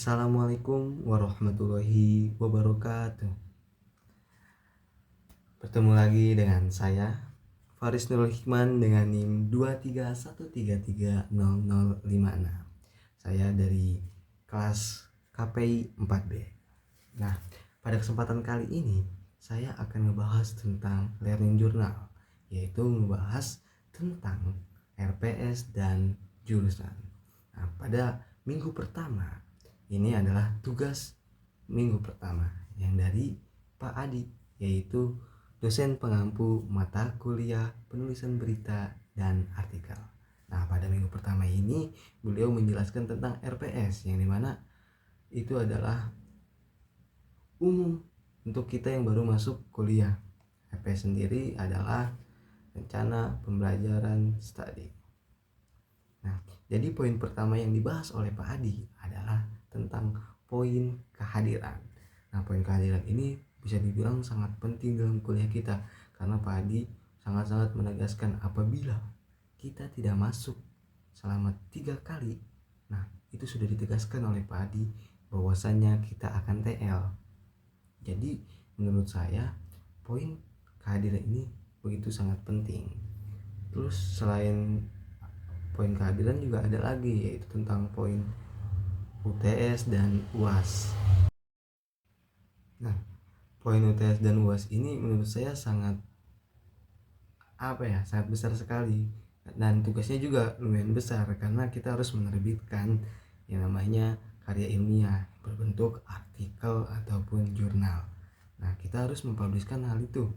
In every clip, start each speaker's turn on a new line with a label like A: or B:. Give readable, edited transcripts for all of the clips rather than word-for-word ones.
A: Assalamualaikum warahmatullahi wabarakatuh. Bertemu lagi dengan saya Faris Nurul Hikman dengan NIM 231330056. Saya dari kelas KPI 4B. Nah, pada kesempatan kali ini saya akan membahas tentang learning journal, yaitu membahas tentang RPS dan jurusan. Nah, pada minggu pertama ini adalah tugas minggu pertama yang dari Pak Adi, yaitu dosen pengampu mata kuliah penulisan berita dan artikel. Nah, pada minggu pertama ini beliau menjelaskan tentang RPS, yang dimana itu adalah umum untuk kita yang baru masuk kuliah. RPS sendiri adalah rencana pembelajaran studi. Nah, jadi poin pertama yang dibahas oleh Pak Adi adalah tentang poin kehadiran. Nah, poin kehadiran ini bisa dibilang sangat penting dalam kuliah kita, karena Pak Adi sangat-sangat menegaskan apabila kita tidak masuk selama 3 kali, nah itu sudah ditegaskan oleh Pak Adi bahwasannya kita akan TL. Jadi menurut saya poin kehadiran ini begitu sangat penting. Terus selain poin kehadiran juga ada lagi, yaitu tentang poin UTS dan UAS. Nah, poin UTS dan UAS ini menurut saya sangat sangat besar sekali, dan tugasnya juga lumayan besar karena kita harus menerbitkan yang namanya karya ilmiah berbentuk artikel ataupun jurnal. Nah, kita harus mempubliskan hal itu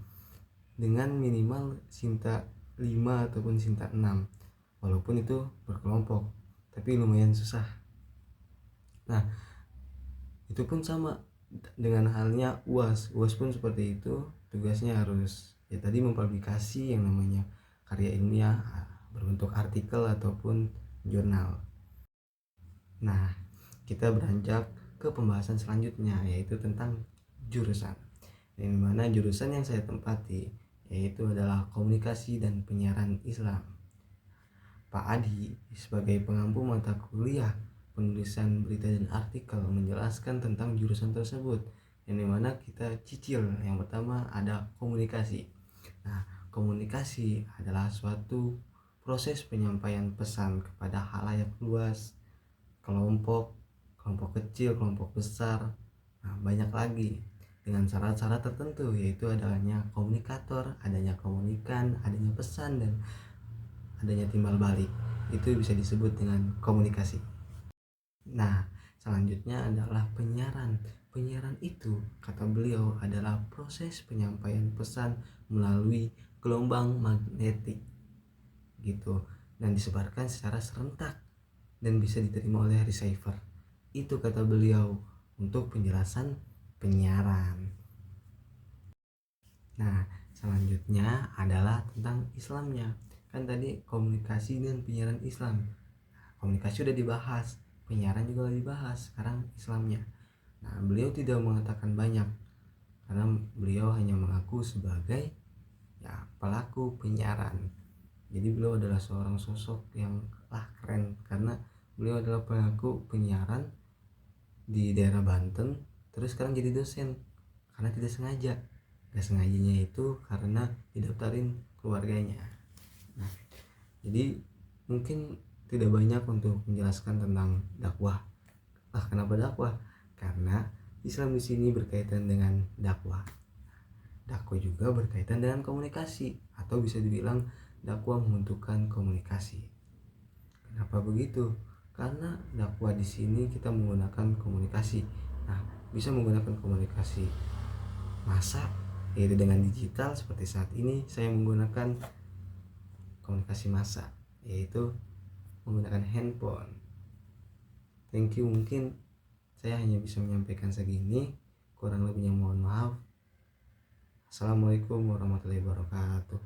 A: dengan minimal Sinta 5 ataupun Sinta 6, walaupun itu berkelompok, tapi lumayan susah. Nah, itu pun sama dengan halnya UAS. UAS pun seperti itu, tugasnya harus tadi mempublikasi yang namanya karya ilmiah berbentuk artikel ataupun jurnal. Nah, kita beranjak ke pembahasan selanjutnya, yaitu tentang jurusan. Yang mana jurusan yang saya tempati yaitu adalah komunikasi dan penyiaran Islam. Pak Adi sebagai pengampu mata kuliah penulisan berita dan artikel menjelaskan tentang jurusan tersebut, yang dimana kita cicil. Yang pertama ada komunikasi. Nah, komunikasi adalah suatu proses penyampaian pesan kepada halayak luas, kelompok kecil, kelompok besar, nah banyak lagi, dengan syarat-syarat tertentu, yaitu adanya komunikator, adanya komunikan, adanya pesan, dan adanya timbal balik. Itu bisa disebut dengan komunikasi. Nah, selanjutnya adalah penyiaran. Penyiaran itu, kata beliau, adalah proses penyampaian pesan melalui gelombang magnetik gitu, dan disebarkan secara serentak dan bisa diterima oleh receiver. Itu kata beliau untuk penjelasan penyiaran. Nah, selanjutnya adalah tentang Islamnya. Kan tadi komunikasi dan penyiaran Islam. Komunikasi udah dibahas, penyiaran juga udah dibahas, sekarang Islamnya. Nah, beliau tidak mengatakan banyak karena beliau hanya mengaku sebagai pelaku penyiaran. Jadi beliau adalah seorang sosok yang keren, karena beliau adalah pelaku penyiaran di daerah Banten, terus sekarang jadi dosen karena tidak sengaja. Gak sengajanya itu karena didaftarin keluarganya. Nah, jadi mungkin tidak banyak untuk menjelaskan tentang dakwah. Kenapa dakwah? Karena Islam di sini berkaitan dengan dakwah. Dakwah juga berkaitan dengan komunikasi, atau bisa dibilang dakwah membutuhkan komunikasi. Kenapa begitu? Karena dakwah di sini kita menggunakan komunikasi. Nah, bisa menggunakan komunikasi massa, yaitu dengan digital. Seperti saat ini saya menggunakan komunikasi massa, yaitu menggunakan handphone. Thank you. Mungkin saya hanya bisa menyampaikan segini, kurang lebihnya mohon maaf. Assalamualaikum warahmatullahi wabarakatuh.